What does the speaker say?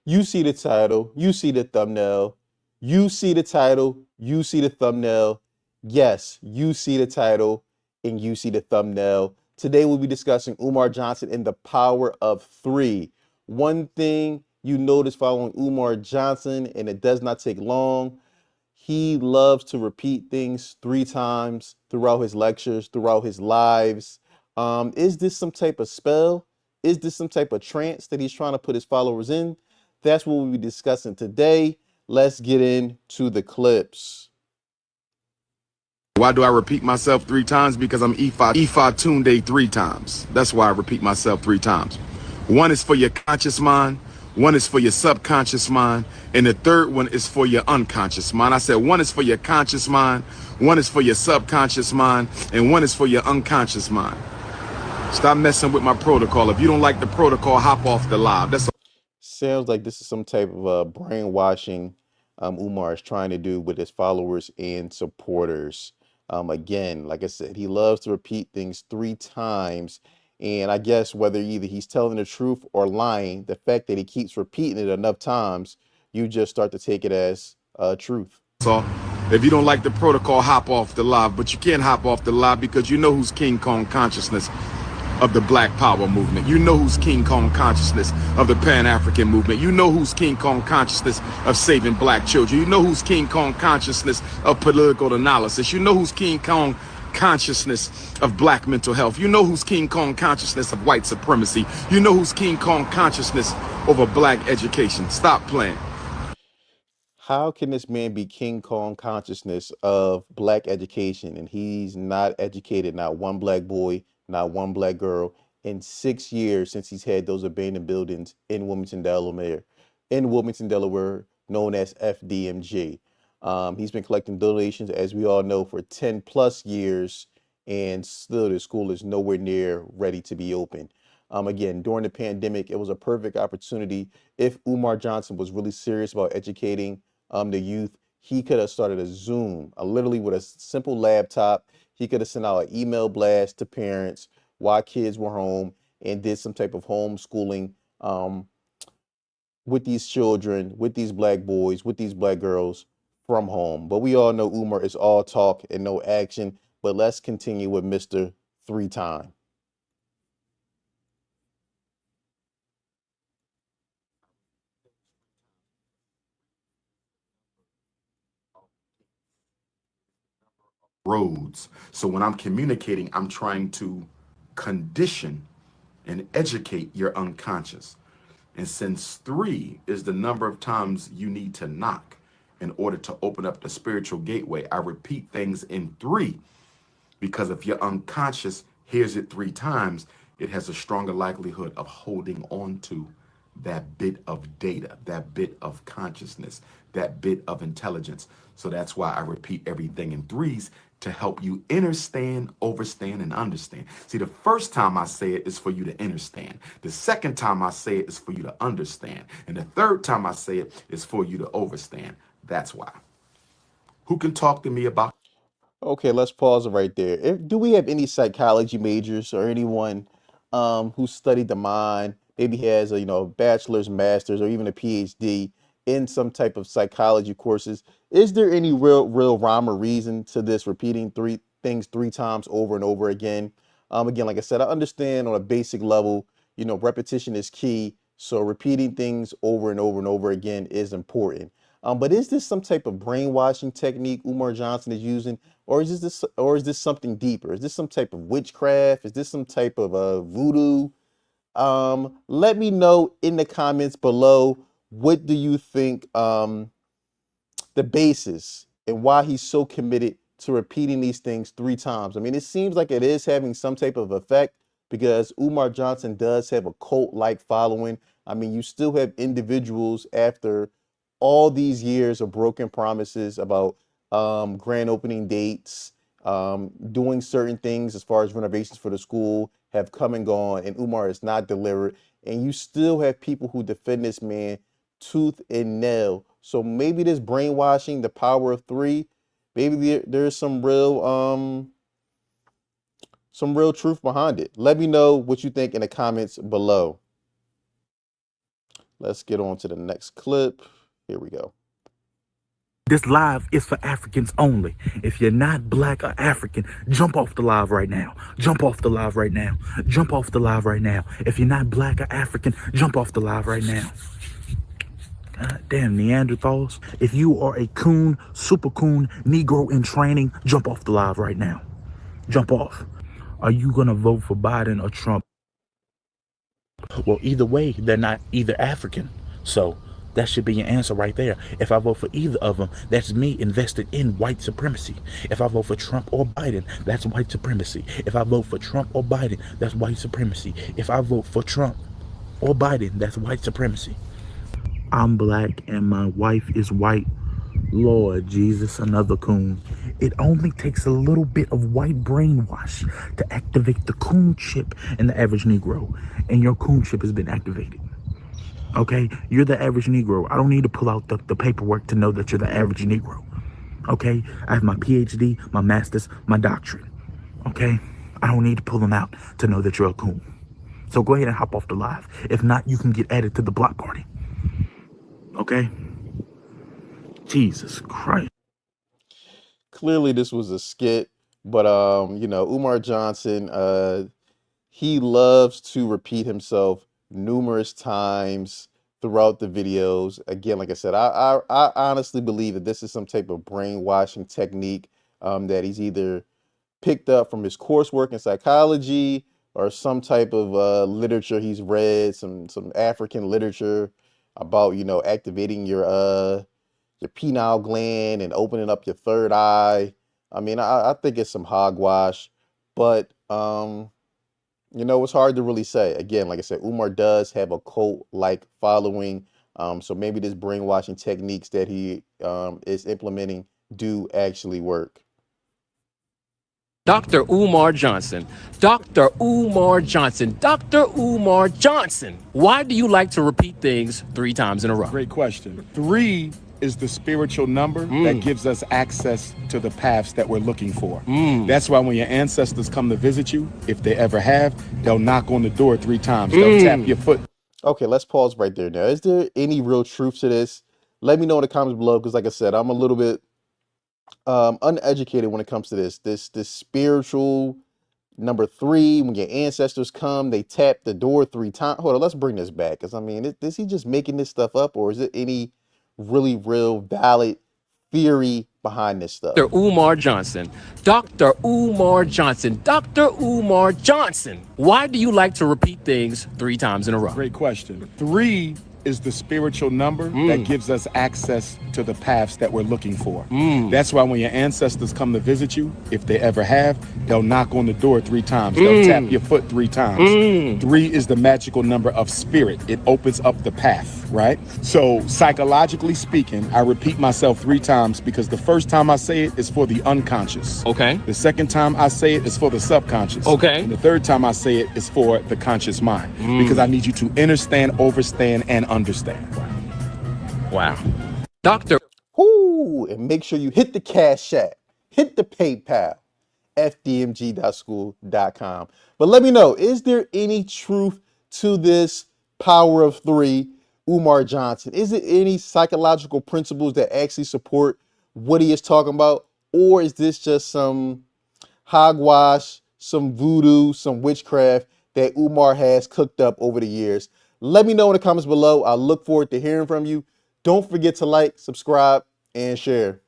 You see the title, you see the thumbnail, you see the title, you see the thumbnail. Yes, you see the title and you see the thumbnail. Today we'll be discussing Umar Johnson and the power of three. One thing you notice following Umar Johnson, and it does not take long, he loves to repeat things three times throughout his lectures, throughout his lives. Is this some type of spell? Is this some type of trance that he's trying to put his followers in? That's what we'll be discussing today. Let's get into the clips. Why do I repeat myself three times? Because I'm Ifa Tunde three times. That's why I repeat myself three times. One is for your conscious mind, one is for your subconscious mind, and the third one is for your unconscious mind. I said one is for your conscious mind, one is for your subconscious mind, and one is for your unconscious mind. Stop messing with my protocol. If you don't like the protocol, hop off the live. That's Sounds like this is some type of brainwashing Umar is trying to do with his followers and supporters. Again, like I said, he loves to repeat things three times. And I guess whether either he's telling the truth or lying, the fact that he keeps repeating it enough times, you just start to take it as truth. all. If you don't like the protocol, hop off the live. But you can't hop off the live because you know who's King Kong consciousness of the Black Power movement. You know who's King Kong consciousness of the Pan-African movement. You know who's King Kong consciousness of saving black children. You know who's King Kong consciousness of political analysis. You know who's King Kong consciousness of black mental health. You know who's King Kong consciousness of white supremacy. You know who's King Kong consciousness over black education. Stop playing. How can this man be King Kong consciousness of black education and he's not educated, not one black boy, not one black girl in 6 years since he's had those abandoned buildings in Wilmington, Delaware, known as FDMG. He's been collecting donations, as we all know, for 10 plus years, and still the school is nowhere near ready to be open. Again, during the pandemic, it was a perfect opportunity. If Umar Johnson was really serious about educating the youth, he could have started a Zoom, literally with a simple laptop. He could have sent out an email blast to parents while kids were home and did some type of homeschooling with these children, with these black boys, with these black girls from home. But we all know Umar is all talk and no action. But let's continue with Mr. Three Time. Roads. So when I'm communicating, I'm trying to condition and educate your unconscious. And since three is the number of times you need to knock in order to open up the spiritual gateway, I repeat things in three because if your unconscious hears it three times, it has a stronger likelihood of holding on to that bit of data, that bit of consciousness, that bit of intelligence. So that's why I repeat everything in threes to help you understand, overstand, and understand. See, the first time I say it is for you to understand. The second time I say it is for you to understand. And the third time I say it is for you to overstand. That's why. Who can talk to me about? Okay, let's pause it right there. Do we have any psychology majors or anyone who studied the mind, maybe has a bachelor's, master's, or even a PhD in some type of psychology courses? Is there any real rhyme or reason to this repeating three things three times over and over again? Again, like I said, I understand on a basic level, repetition is key. So repeating things over and over and over again is important. But is this some type of brainwashing technique Umar Johnson is using? Or is this something deeper? Is this some type of witchcraft? Is this some type of voodoo? Let me know in the comments below. What do you think the basis and why he's so committed to repeating these things three times? I mean, it seems like it is having some type of effect because Umar Johnson does have a cult-like following. I mean, you still have individuals after all these years of broken promises about grand opening dates, doing certain things as far as renovations for the school have come and gone, and Umar is not delivered. And you still have people who defend this man tooth and nail. So maybe this brainwashing, the power of three, maybe there's some real truth behind it. Let me know what you think in the comments below. Let's get on to the next clip. Here we go. This live is for Africans only. If you're not black or African, jump off the live right now. Jump off the live right now. Jump off the live right now. If you're not black or African, jump off the live right now. God damn Neanderthals. If you are a coon, super coon, Negro in training, jump off the live right now. Jump off. Are you gonna vote for Biden or Trump? Well, either way, they're not either African. So that should be your answer right there. If I vote for either of them, that's me invested in white supremacy. If I vote for Trump or Biden, that's white supremacy. If I vote for Trump or Biden, that's white supremacy. If I vote for Trump or Biden, that's white supremacy. I'm black and my wife is white. Lord Jesus, another coon. It only takes a little bit of white brainwash to activate the coon chip in the average Negro. And your coon chip has been activated. Okay? You're the average Negro. I don't need to pull out the paperwork to know that you're the average Negro. Okay? I have my PhD, my master's, my doctorate. Okay? I don't need to pull them out to know that you're a coon. So go ahead and hop off the live. If not, you can get added to the block party. Okay? Jesus Christ. Clearly this was a skit, but you know, Umar Johnson, he loves to repeat himself numerous times throughout the videos. Again, like I said, I honestly believe that this is some type of brainwashing technique that he's either picked up from his coursework in psychology or some type of literature he's read, some African literature about, you know, activating your pineal gland and opening up your third eye. I mean, I think it's some hogwash, but you know, it's hard to really say. Again, like I said, Umar does have a cult-like following, so maybe this brainwashing techniques that he is implementing do actually work. Dr. Umar Johnson. Dr. Umar Johnson. Dr. Umar Johnson. Why do you like to repeat things 3 times in a row? Great question. 3 is the spiritual number that gives us access to the paths that we're looking for. That's why when your ancestors come to visit you, if they ever have, they'll knock on the door 3 times. They'll tap your foot. Okay, let's pause right there now. Is there any real truth to this? Let me know in the comments below, because like I said, I'm a little bit uneducated when it comes to this spiritual number 3. When your ancestors come, they tap the door 3 times. Hold on, let's bring this back, because I mean, is he just making this stuff up, or is it any really real valid theory behind this stuff? Dr. Umar Johnson. Dr. Umar Johnson. Dr. Umar Johnson. Why do you like to repeat things 3 times in a row? Great question. 3 is the spiritual number that gives us access to the paths that we're looking for. That's why when your ancestors come to visit you, if they ever have, they'll knock on the door 3 times. They'll tap your foot 3 times. 3 is the magical number of spirit. It opens up the path, right? So psychologically speaking, I repeat myself 3 times because the first time I say it is for the unconscious. Okay. The second time I say it is for the subconscious. Okay. And the third time I say it is for the conscious mind. Because I need you to understand, overstand, and understand. Wow. Dr. Whoo! And make sure you hit the Cash App, hit the PayPal, fdmg.school.com. But let me know, is there any truth to this power of 3, Umar Johnson? Is it any psychological principles that actually support what he is talking about? Or is this just some hogwash, some voodoo, some witchcraft that Umar has cooked up over the years? Let me know in the comments below. I look forward to hearing from you. Don't forget to like, subscribe, and share.